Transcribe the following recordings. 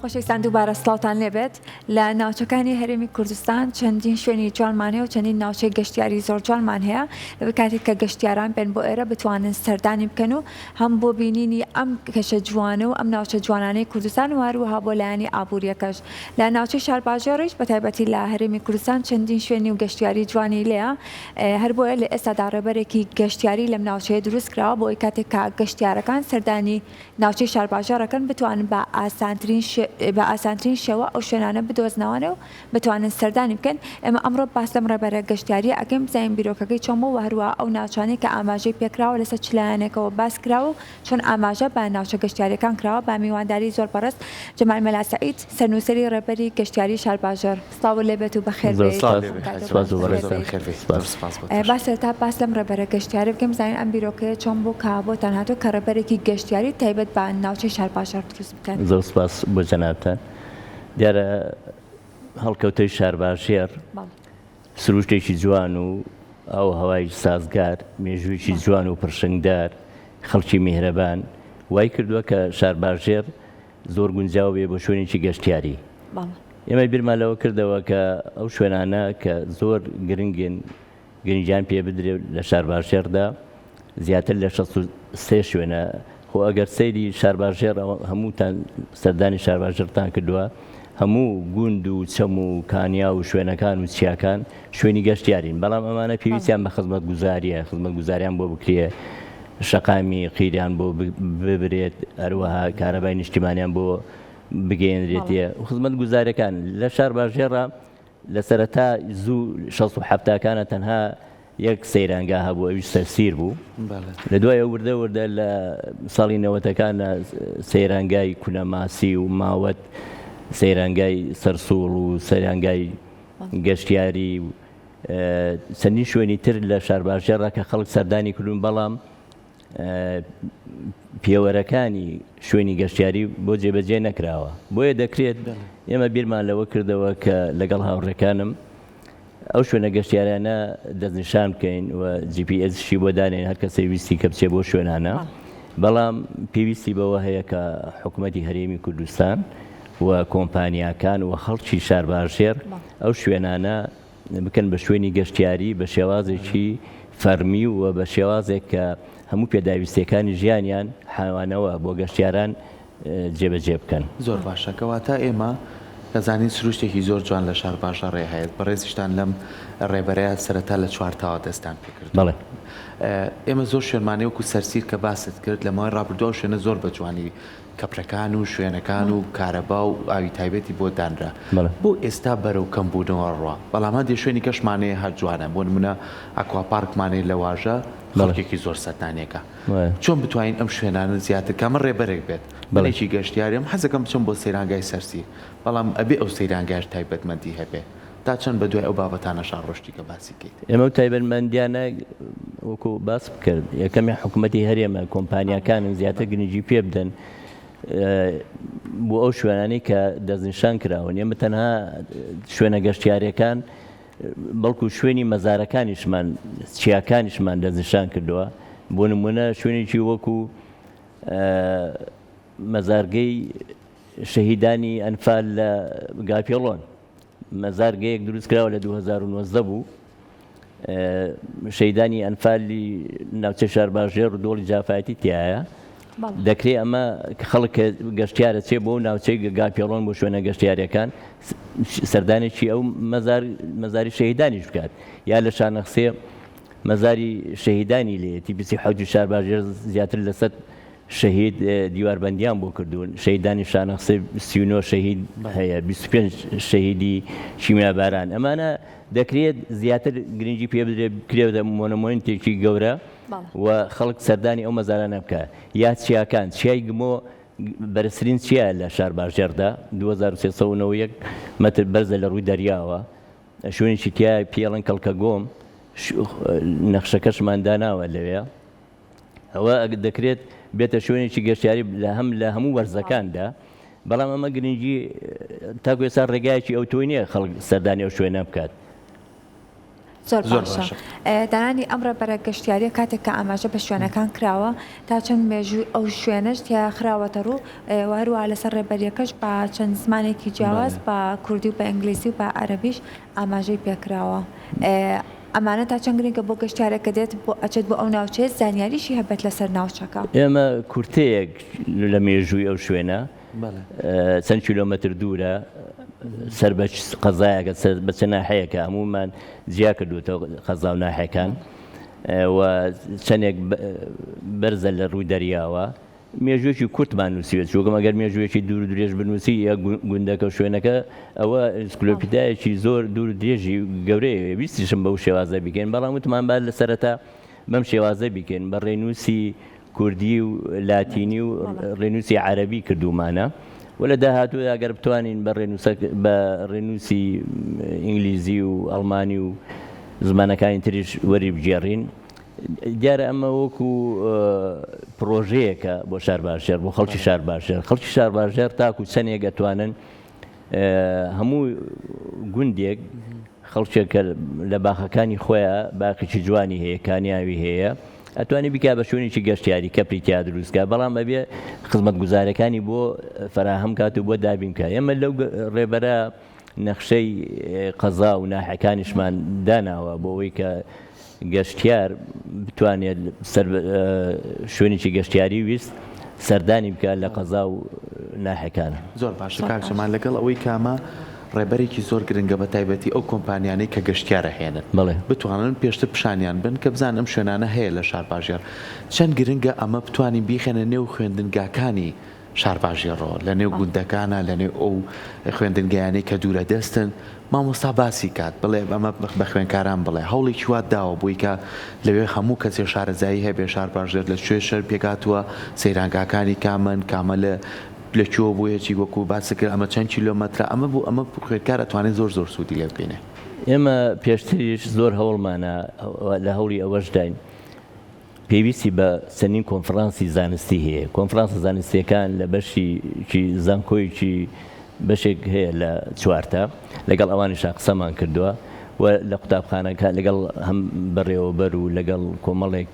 خۆشەویستان دووبارە سڵاوتان لێبێت لە ناوچەکانی هەرێمی کوردستان چەندین شوێنی جوانمان هەیە و چەندین ناوچەی گەشتیاری زۆر جوانمان هەیە لەوەی کاتێک کە گەشتیاران بێن بۆ ئێرە بتوانن سەردانی بکەن و هەم بۆ بینینی ئەم کەشە جوانە و ئەم ناوچە جوانانەی کوردستان و هەروەها بۆ لایەنی ئابووریەکەش لە ناوچەی شارباژێڕیش بەتایبەتی لە هەرێمی کوردستان چەندین شوێنی و گەشتیاری جوانی لێیە هەر بۆیە لە ئێستادا ڕێبەرێکی گەشتیاری لەم ناوچەیە دروست کراوە بۆ ئەوەی کاتێک کە گەشتیارەکان سەردانی ناوچەی شارباژێڕەکەن بتوانن بە ئاسانترین شێوە ئەو شوێنانە بدۆزنەوەنە و بتوانن سەردانی بکەن. ئێمە ئەمڕۆ باس لەم ڕێبەرە گەشتیاریە ئەگەم بزانین بیرۆکەکەی چۆن بوو و هەروەها ئەو ناوچانەی کە ئاماژەی پێکراوە لەسەر چ لایەنێکەوە باس کراوە و چۆن ئاماژە بە ناوچە گەشتیاریەکان کراوە با میوانداری زۆر بەڕست جەمال مەلا سەعید سەرنووسەری ڕێبەری گەشتیاری شارباژێر. سڵاو لێبێت و بەخێر بێت. باسێتا باس لەم ڕێبەرە گەشتیاری بکەم بزانین ئەم بیرۆکەیە چۆن بوو کە بۆتان هاتووە کە ڕێبەرێکی گەشتیاری تایبەت بە ناوچەی شارباژێر دروست بکەن. زۆر سپاس بۆ جەنابتان. دیارە هەڵکەوتەی شارباژێر سروشتێکی جوان و ئەو هەوای سازگار مێژوویکی جوان و پرشنگدار خەڵکی میهرەبان وای کردووە کە شارباژێر زۆر گونجاو بێ بۆ شوێنێکی گەشتیاری. ئێمە بیرمان لەوە کردەوە کە ئەو شوێنانە کە زۆر گرنگن گرنگیان پێ بدرێت لە شارباژێردا زیاتر لە 63 شوێنە خۆ ئەگەر سەیری شارباژێر هەمووتان سەردانی شارباژێرتان کردووە هەموو گوند و چەم و کانیا و شوێنەکان و چیاکان شوێنی گەشتیارین بەڵام ئەمانە پێویستیان بە خزمەت گوزاریە خزمەت گوزاریان بۆ بکرێ شەقامی قیریان بۆ ببرێت هەروەها کارەبای نیشتیمانیان بۆ بگەێنرێتیە خزمەت گوزاریەکان لە شارباژێرە لە سەرەتا زوو 67کانە تەنها یەک سەیرانگا هەبوو ئەویش سەرسیر بوو لە دوایە وردە لە ساڵی 90ەکانە سەیرانگای کونەماسی و ماوەت سەیرانگای سەرسوڵ و سەیرانگای گەشتیاری چەندین شوێنی تر لە شارباژێڕە کە خەڵک سەردانی کردوون بەڵام پێوەرەکانی شوێنی گەشتیاری بۆ جێبەجێ نەکراوە بۆیە دەکرێت ئێمە بیرمان لەوە کردەوە کە لەگەڵ هاوڕێکانم ئەو شوێنە گەشتیارانە دەستنیشان بکەین و GPS بۆ دانێن هەر کەسەی ویستی کە بچێ بۆ شوێنانە بەڵام پێویستی بەوە هەیە کە حکوومەتی هەرێمی کوردستان و کۆمپانیاکان و خەڵکی شارباژێر ئەو شوێنانە بکەن بە شوێنی گەشتیاری بە شێوازێکی فەرمی و بە شێوازێک کە هەموو پێداویستەکانی ژیانیان حیوانەوە بۆ گەشتیاران جێبەجێ بکەن. زۆر باشە کەواتە ئێمە دەزانین سروشتێکی زۆر جوان لە شارباژێڕ هەیە بەڕێزیشتان لەم ڕێبەرەیە سەرەتا لە چوارتاوە دەستان پێکرد. بەڵێ ئێمە زۆر شوێنمانەیە وەکو سەرسیر کە باست کرد لە ماوەی ڕابردووە شوێنە زۆر بە جوانی کەپرەکان و شوێنەکان و کارەبا و ئاوی تایبەتی بۆ دانرا بۆ ئێستا بەرەو کەمبوونەوە ڕوا بەڵام هەندێک شوێنی کەشمانەیە هەر جوانە بۆ نمونە ئەکواپارکمانەی لە واژە خەڵکێکی زۆر سەردانیەکە چۆن بتوانین ئەم شوێنانە زیاتر کامە ڕێبەرێک بێت بەڵێکی گەشتیاریم حەزەکەم بچم بۆ سەیرانگای سەرسی بەڵام ئەبێ ئەو سەیرانگایش تایبەتمەندی هەبێ تا چەند بە دوای ئەو بابەتانەشان ڕۆشتی کە باسی کەیت. ئێمە تایبەتمەندیانە وەکو باس بکرد یەکەمی حکوومەتی هەرێمە کۆمپانیاکانن زیاتر گرنگی پێ بدەن بۆ ئەو شوێنانەی کە دەستنیشان کراون ئێمە تەنها شوێنە گەشتیاریەکان بەڵکو شوێنی مەزارەکانیشمان چیاکانیشمان دەستنیشان کردووە بۆ نمونە شوێنێکی وەکو مەزارگەی شەهیدانی ئەنفال لە گاپێڵۆن مەزارگەیەک دروست کراوە لە 2019 بوو شەهیدانی ئەنفالی ناوچە شارباژێر و دۆڵی جافایەتی تایە دەکرێت ئەمە خەڵک گەشتیارە چێ بۆ ناوچەی گاپێڵۆن بۆ شوێنە گەشتیاریەکان سەردانێکی ئەو مەزاری شەهیدانیش بکات یا لە شانەخسێ مەزاری شەهیدانی لێتی بیسی حەوتی شارباژێر زیاتر لە 100 شەهید دیواربەندیان بۆ کردوون شەهیدانی شانەخسێ 39 شەهید هەیە 25 شەهیدی شیمیاباران ئەمانە دەکرێت زیاتر گرنگی پێ بدرێت مۆنومۆنتێکی گەورە و خەڵک سەردانی ئەو مەزارانە بکە یا چیاکان چیای گمۆ بەرزترین چیە لە شارباژێردا 2391 مەتر بەرزە لە ڕووی دەریاوە شوێنێکی تیا پێڵەن کەڵکەگۆم نەخشەکەشمان داناوە لەوێ ئەوە دەکرێت بێتە شوێنێکی گەشتیاری لە هەموو وەرزەکاندا بەڵام ئەمە گرنگی تاکو ێستا ڕێگایەکی ئەو تۆی نییە خەڵک سەردانی ئەو شوێنە بکات زۆر باشە دانانی ئەمڕە بەرە گەشتیاریە کاتێک کە ئاماژە بە شوێنەکان کراوە تا چەند مێژووی ئەو شوێنەش یا خراوەتە ڕوو وهروە لەسەر ڕێبەریەکەش بە چەند زمانێکی جیاواز بە کوردی و بە ئینگلیزی و بە عەرەبیش ئاماژەی پێکراوە. ئەمانە تا چەند گرنگە بۆ گەشتیارەکە دێت بۆ ئەچێت بۆ ئەو ناوچەیە زانیاریشی هەبێت لەسەر ناوچەکە. ئێمە کورتەیەک لە مێژووی ئەو شوێنە چەند کیلۆمەتر دوورە سەر بە قەزایەکە بە چ ناحەیەکە هەمومان جیا کردوتەوە قەزا و ناحەکان و چەندێک بەرزە لە ڕووی دەریاوە مێژوێکی کورتمان نووسیوێت چۆکەم ئەگەر مێژوێکی دوور درێژ بنووسی یا گوندەکە شوێنەکە ئەوە ئەنسیکلۆپیدایەکی زۆر دوور درێژی گەورەیە ویستیشم بەو شێوازە بکەین بەڵام وتمان با لە سەرەتا بەم شێوازە بکەین بە ڕێنووسی کوردی و لاتینی و ڕێنووسی عەرەبی کردومانە و لە داهاتوو ئەگەر بتوانین بە ڕێنووسی ئینگلیزی و ئەڵمانی و زمانەکانی تریش وەری بگێڕین دیارە ئەمە وەکو پرۆژەیەکە بۆ شار باشێر بۆ خەڵکی شار باشێر خەڵکی شار باشێر تاکو چەندێک دەتوانن هەموو گوندێک خەڵکێکە لە باخەکانی خۆیان باخێکی جوانی هەیە کانیاوی هەیە ئەتوانی بکا بە شوێنێکی گەشتیاری کەپریتیا دروستکە بەڵام بەبێ خزمەتگوزارەکانی بۆ فراهەم کات و بۆ دابین کە ئێمە لەو ڕێبەرە نەخشەی قەزا و ناحەکانیشمان داناوە بۆ ئەوەی کە گەشتیار بتوانێت شوێنێکی گەشتیاری ویست سەردانی بکات لە قەزا و ناحەکانە. زۆر باشە کاکشەمان لەگەڵ ئەوەی کامە ڕێبەرێکی زۆر گرنگە بە تایبەتی ئەو کۆمپانیانەی کە گەشتیارە هێنن بتوانن پێشتر پیشانیان بن کە بزان ئەم شوێنانە هەیە لە شار باژێر چەند گرنگە ئەمە بتوانین بیخێنە نێو خوێندنگاکانی شار باژێرەوە لە نێو گوندەکانە لە نێو ئەو خوێندنگەیانەی کە دوورە دەستن مامۆستا باسی کات بڵێ ئەمە بە خوێنکاران بڵێ هەوڵێکی وات داوە بۆی کە لەوێ هەموو کەسێ شارەزایی هەبێ شار باژێر لە کوێ شەر پێکاتوە سەیرانگاکانی کامن کامە لەکوێوە بۆ یەکی وەکو باسی کرد ئەمە چەند کیلۆمەترە ئەمە بوو ئەمە خوێندکار ئەتوانێت زۆر سوودی لێ بکەینێ. ئێمە پێشتریش زۆر هەوڵمانە لە هەوڵی ئەوەشداین پێویستی بە چەندین کۆنفرانسی زانستی هەیە کۆنفرانسە زانستیەکان لە بەشی زانکۆیکی بەشێک هەیە لە چوارتە لەگەڵ ئەوانیش قسەمان کردووە و لە قوتابخانەکە لەگەڵ هەم بەڕێوەبەر و لەگەڵ کۆمەڵێک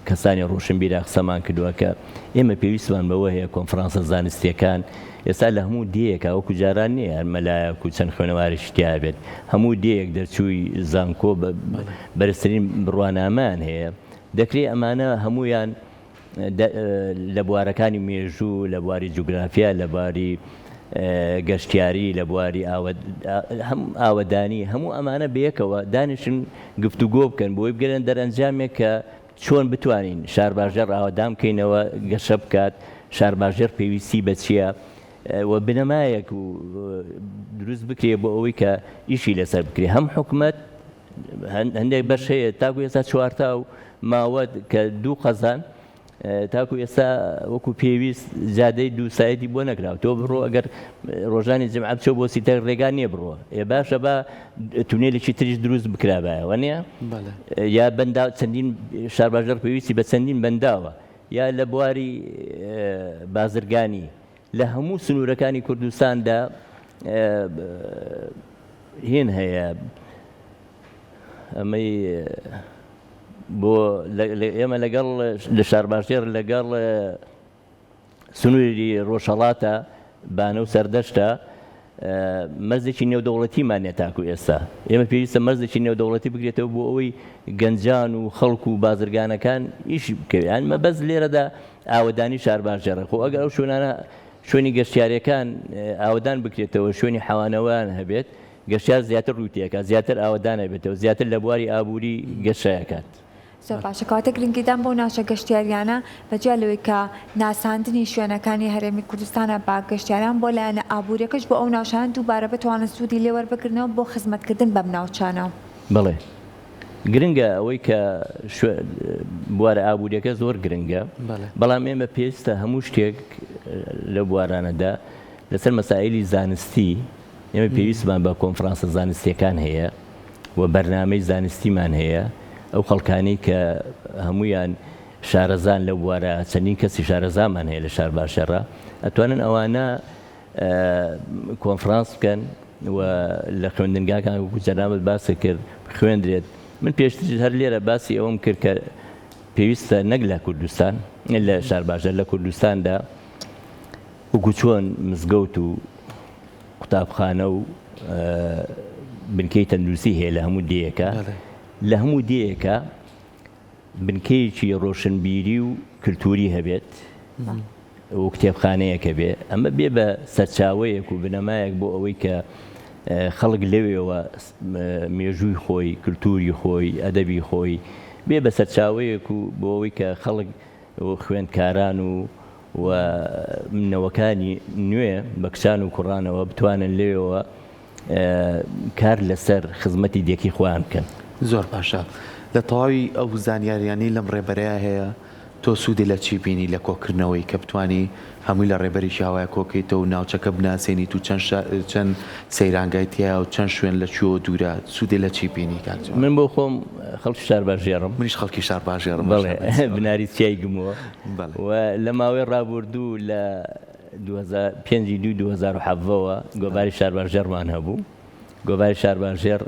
کەسانی ڕۆشنبیرە قسەمان کردووە کە ئێمە پێویستمان بەوە هەیە کۆنفرانسە زانستیەکان ئێستا لە هەموو دیەکە وەکو جاران نییە هەرمەلایەک و چەند خوێنەوارێکی تیا بێت هەموو دیەک دەرچووی زانکۆ بەرزترین بڕوانامان هەیە دەکرێت ئەمانە هەمویان لە بوارەکانی مێژوو لە بواری جوگرافیا لە بواری گەشتیاری لە بواری ئاوەدانی هەموو ئەمانە بەیەکەوە دانیشن گفتوگۆ بکەن بۆی بگەرن دەرەنجامێک کە چۆن بتوانین شار باژێر ئاوەدام بکەینەوە گەشە بکات شار باژێر پێویستی بە چییە و بنەمایەک و دروست بکرێ بۆ ئەوەی کە ئیشی لەسەر بکرێ هەم حکومەت هەندێک بەش هەیە تاکو ئێستا چوارتا و ماوەت کە دوو قەزان تاکو ئێستا وەکو پێویست جادەی دووسایەتی بۆ نەکراوە تۆ بڕۆ ئەگەر ڕۆژانی جمعە بچۆ بۆ سیتەر ڕێگان نییە بڕۆ باشە بە تونێلێکی تریش دروست بکرابایەوە نییە یا بەندا چەندین شار باژێر پێویستی بە چەندین بەنداوە یا لە بواری بازرگانی لە هەموو سنوورەکانی کوردستاندا هێن هەیە ئەمەی بۆ ئێمە لەگەڵ لە شار باژێر لەگەڵ سنووری ڕۆژهەڵاتە بانە و سەردەشتە مەرزێکی نێودەوڵەتیمانێ تاکو ئێستا ئێمە پێویستە مەرزێکی نێودەوڵەتی بگرێتەوە بۆ ئەوەی گەنجان و خەڵک و بازرگانەکان ئیش بکەوێت مە بەس لێرەدا ئاوەدانی شار باژێرە خۆ ئەگەر ئەو شوێنانە شوێنی گەشتیاریەکان ئاوەدان بکرێتەوە شوێنی حەوانەوەیان هەبێت گەشتیار زیاتر ڕوتیەکە زیاتر ئاوەدان هەبێتەوە زیاتر لە بواری ئابووری گەشایەکات. زۆر باشە کاتە گرنگیدان بۆ ناوچە گەشتیاریانە بەجیا لەوەی کە ناساندنی شوێنەکانی هەرێمی کوردستانە با گەشتیاران بۆ لایەنە ئابوووریەکەش بۆ ئەو ناوچانە دووبارە بتوانن سوودی لێوەربگرنەوە بۆ خزمەتکردن بەم ناوچانە. بڵێ گرنگە ئەوەی کە بوارە ئابوووریەکە زۆر گرنگە بەڵام ئێمە پێویستە هەموو شتێک لە بوارانەدا لەسەر مەسائلی زانستی ئێمە پێویستمان بە کۆنفرانسە زانستیەکان هەیە و بەرنامەی زانستیمان هەیە ئەو خەڵکانی کە هەمویان شارەزان لە بوارە چەندین کەسی شارەزامان هەیە لە شار باژێرە ئەتوانن ئەوانە کۆنفرانس بکەن و لە خوێندنگاکان وەکو جەنابەت باسە کرد خوێندرێت من پێشتر هەر لێرە باسی ئەوم کرد کە پێویستە نەک لە کوردستان لە شارباژەر لە کوردستاندا وەکو چۆن مزگەوت و قوتابخانە و بنکەی تەندروستی هەیە لە هەموو دیەکە لە هەموو دیەکە بنکەیەکی ڕۆشنبیری و کللتوری هەبێت و کتێبخانەیەکە بێ ئەمە بێ بە سەرچاوەیەک و بنەمایەک بۆ ئەوەی کە خەڵک لەوێەوە مێژووی خۆی کللتوری خۆی ئەدەبی خۆی بێ بە سەرچاوەیەک و بۆ ئەوەی کە خەڵک خوێندکاران و منەوەکانی نوێ بە کچان و کوڕانەوە بتوانن لێەوە کار لەسەر خزمەتی دێکی خۆیان بکەن. زۆر باشە لە تەواوی ئەو زانیاریانی لەم ڕێبەرەیە هەیە تۆ سوودی لە چی بینی لە کۆکردنەوەی کە بتانی هەمووی لە ڕێبەری شاوایە کۆکەیتەوە و ناوچەکە بناسیێنیت و چەند سەیرانگایتیە و چەند شوێن لە چوە دوورە سوودی لە چی بینی کاک من بۆ خۆم خەڵکی شارباژێڕم منیش خەڵکی شارباژێڕم بناری چای گمەوە و لە ماوەی ڕابردوو لە 2005-2007ەوە گۆڤاری شارباژێڕمان هەبوو گۆڤاری شارباژێر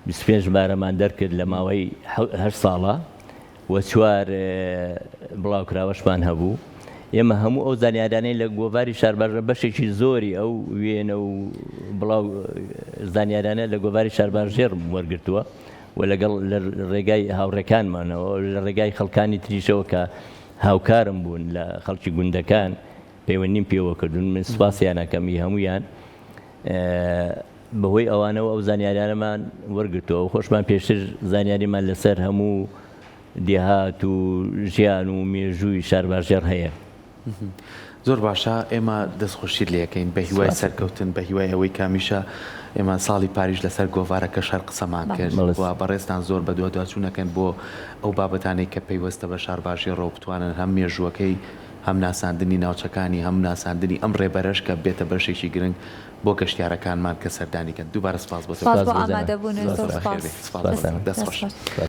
25 بارەمان دەرکرد لە ماوەی 8 ساڵە و 4 بڵاوکراوەشمان هەبوو ئێمە هەموو ئەو زانیارانەی لە گۆڤاری شارباژێر بەشێکی زۆری ئەو وێنە و بڵاو زانیارانە لە گۆڤاری شارباژێر وەرگرتووە و لەگەڵ لە ڕێگای هاوڕێکانمانەوە لە ڕێگای خەڵکانی تریشەوە کە هاوکارم بوون لە خەڵکی گوندەکان پەیوەندیم پێوە کردوون من سوپاسیان ئەەکەمی هەمویان بەهۆی ئەوانەوە ئەو زانیاریانەمان وەرگرتووە و خۆشمان پێشتر زانیاریمان لەسەر هەموو دێهات و ژیان و مێژووی شارباژێر هەیە. زۆر باشە ئێمە دەستخۆشی لەکەین بە هیوای سەرکەوتن بە هیوای ئەوەی کامیشە ئێمە ساڵی پاریژ لەسەر گۆڤارەکە شەر قسەمان کرد و بەڕێستان زۆر بە دوچوونەکەن بۆ ئەو بابەتانەی کە پەیوەستە بە شارباژێڕەوە بتوانن هەم مێژووەکەی هەم ناساندنی ناوچەکانی هەم ناساندنی ئەم ڕێبەرەش کە بێتە بەشێکی گرنگ بۆ گەشتیارەکانمان کە سەردانیکەن دووبارە سپاس بۆ ئامادەبوون.